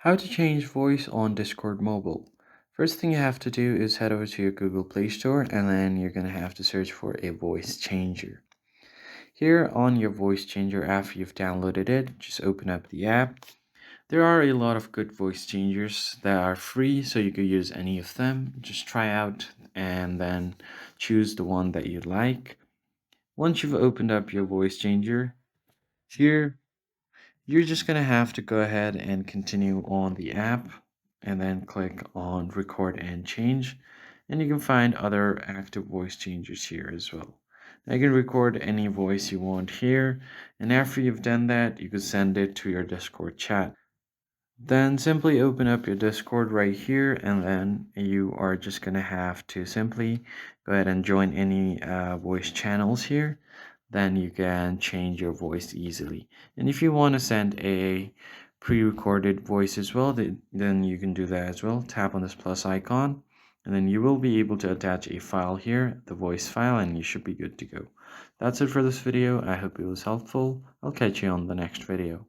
How to change voice on Discord Mobile. First thing you have to do is head over to your Google Play Store and then you're going to have to search for a voice changer. Here on your voice changer, after you've downloaded it, just open up the app. There are a lot of good voice changers that are free, so you could use any of them. Just try out and then choose the one that you like. Once you've opened up your voice changer, here you're just going to have to go ahead and continue on the app and then click on record and change. And you can find other active voice changers here as well. Now you can record any voice you want here. And after you've done that, you can send it to your Discord chat. Then simply open up your Discord right here, and then you are just going to have to simply go ahead and join any voice channels here. Then you can change your voice easily. And if you want to send a pre-recorded voice as well, then you can do that as well. Tap on this plus icon, and then you will be able to attach a file here, the voice file, and you should be good to go. That's it for this video. I hope it was helpful. I'll catch you on the next video.